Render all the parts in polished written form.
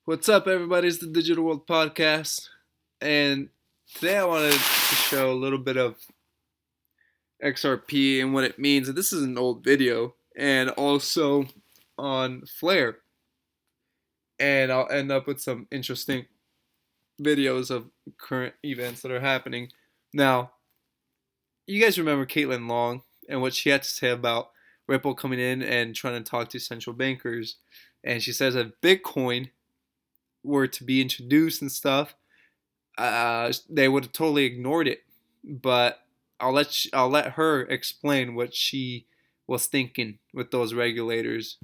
What's up, everybody? It's the Digital World Podcast, and today I wanted to show a little bit of XRP and what it means. And this is an old video, and also on Flare, and I'll end up with some interesting videos of current events that are happening. Now, you guys remember Caitlin Long and what she had to say about Ripple coming in and trying to talk to central bankers, and she says that Bitcoin were to be introduced and stuff, they would have totally ignored it. But I'll let her explain what she was thinking with those regulators.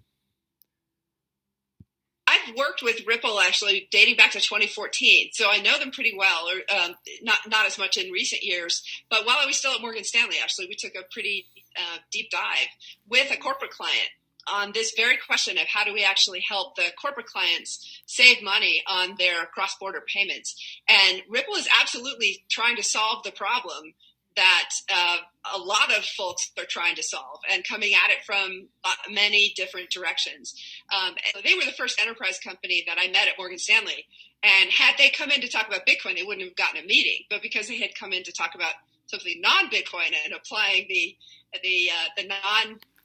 I've worked with Ripple actually dating back to 2014, so I know them pretty well. Or not as much in recent years, but while I was still at Morgan Stanley, actually, we took a pretty deep dive with a corporate client on this very question of how do we actually help the corporate clients save money on their cross-border payments. And Ripple is absolutely trying to solve the problem that a lot of folks are trying to solve and coming at it from many different directions. They were the first enterprise company that I met at Morgan Stanley. And had they come in to talk about Bitcoin, they wouldn't have gotten a meeting. But because they had come in to talk about something non-Bitcoin and applying the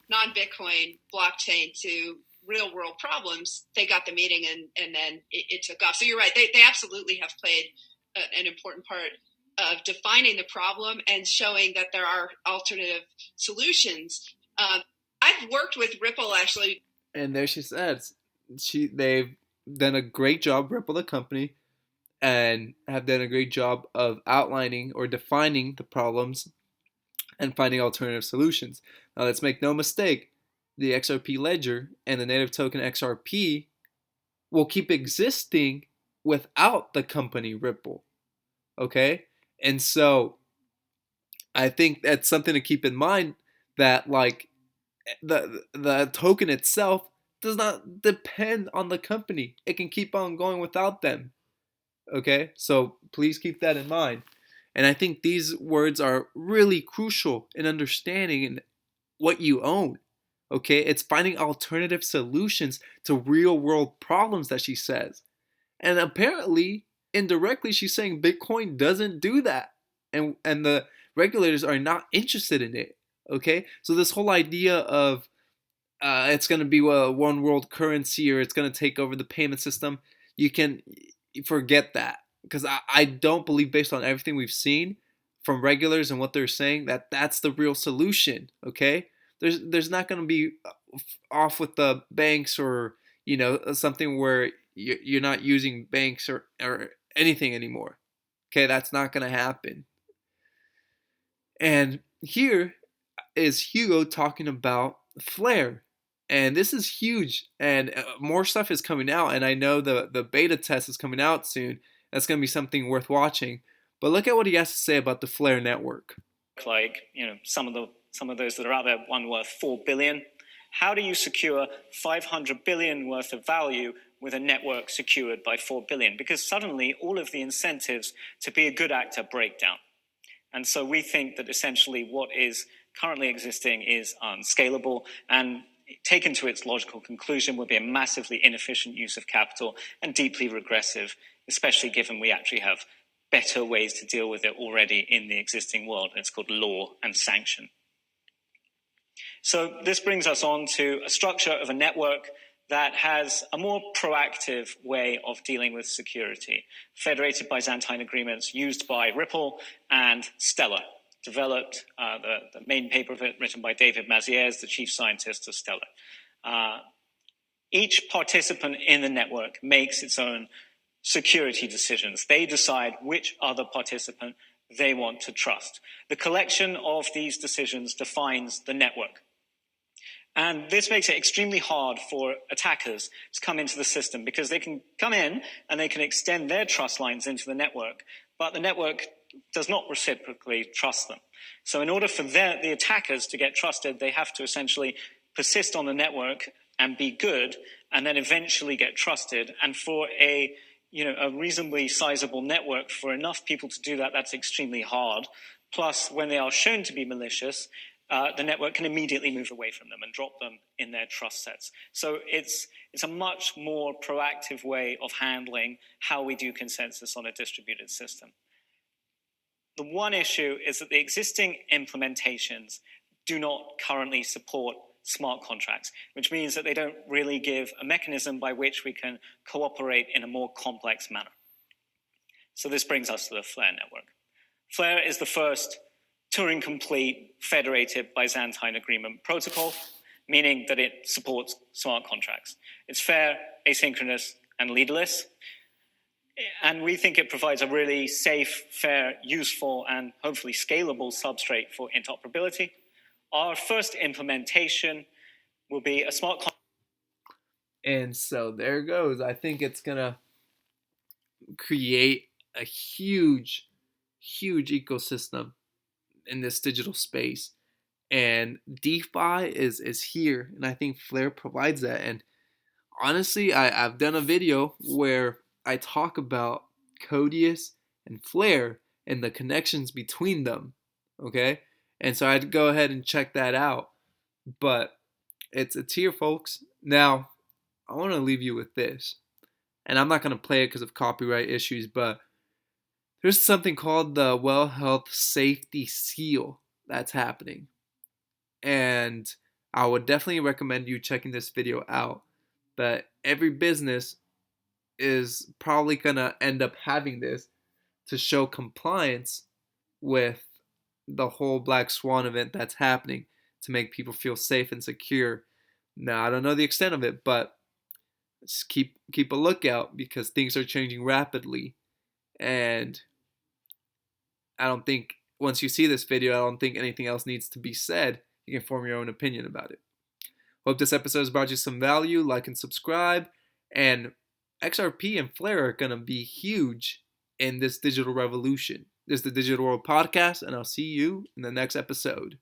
non-Bitcoin blockchain to real world problems, they got the meeting and then it took off. So you're right. They absolutely have played an important part of defining the problem and showing that there are alternative solutions. I've worked with Ripple actually. And there she says they've done a great job, Ripple the company, and have done a great job of outlining or defining the problems and finding alternative solutions. Now let's make no mistake, the XRP ledger and the native token XRP will keep existing without the company Ripple. Okay? And so I think that's something to keep in mind, that like the token itself does not depend on the company. It can keep on going without them. Okay? So please keep that in mind. And I think these words are really crucial in understanding what you own. Okay? It's finding alternative solutions to real world problems that she says. And apparently, indirectly, she's saying Bitcoin doesn't do that. And the regulators are not interested in it. Okay? So this whole idea of it's going to be a one world currency, or it's going to take over the payment system, you can forget that. Because I don't believe, based on everything we've seen from regulators and what they're saying, that that's the real solution. Okay? There's not going to be off with the banks, or something where you're not using banks or anything anymore. Okay, that's not going to happen. And here is Hugo talking about Flare. And this is huge. And more stuff is coming out. And I know the beta test is coming out soon. That's going to be something worth watching. But look at what he has to say about the Flare network. Like, some of those that are out there, one worth 4 billion. How do you secure 500 billion worth of value with a network secured by 4 billion? Because suddenly all of the incentives to be a good actor break down. And so we think that essentially what is currently existing is unscalable, and taken to its logical conclusion would be a massively inefficient use of capital and deeply regressive, especially given we actually have better ways to deal with it already in the existing world. It's called law and sanction. So this brings us on to a structure of a network that has a more proactive way of dealing with security, federated Byzantine agreements used by Ripple and Stellar, developed, the main paper of it written by David Mazières, the chief scientist of Stellar. Each participant in the network makes its own security decisions. They decide which other participant they want to trust. The collection of these decisions defines the network. And this makes it extremely hard for attackers to come into the system, because they can come in and they can extend their trust lines into the network, but the network does not reciprocally trust them. So in order for the attackers to get trusted, they have to essentially persist on the network and be good, and then eventually get trusted. And for a reasonably sizable network, for enough people to do that, that's extremely hard. Plus, when they are shown to be malicious, the network can immediately move away from them and drop them in their trust sets. So it's a much more proactive way of handling how we do consensus on a distributed system. The one issue is that the existing implementations do not currently support smart contracts, which means that they don't really give a mechanism by which we can cooperate in a more complex manner. So this brings us to the FLARE network. FLARE is the first Turing-complete federated Byzantine agreement protocol, meaning that it supports smart contracts. It's fair, asynchronous, and leaderless. And we think it provides a really safe, fair, useful, and hopefully scalable substrate for interoperability. Our first implementation will be a smart contract. And so there goes. I think it's going to create a huge, huge ecosystem in this digital space. And DeFi is here, and I think FLARE provides that. And honestly, I've done a video where I talk about Codius and FLARE and the connections between them, okay? And so I'd go ahead and check that out. But it's here, folks. Now, I want to leave you with this. And I'm not going to play it because of copyright issues, but there's something called the Well Health Safety Seal that's happening. And I would definitely recommend you checking this video out. But every business is probably going to end up having this to show compliance with the whole Black Swan event that's happening to make people feel safe and secure. Now, I don't know the extent of it, but just keep a lookout because things are changing rapidly. And I don't think once you see this video, I don't think anything else needs to be said. You can form your own opinion about it. Hope this episode has brought you some value. Like and subscribe. And XRP and FLARE are going to be huge in this digital revolution. This is the Digital World Podcast, and I'll see you in the next episode.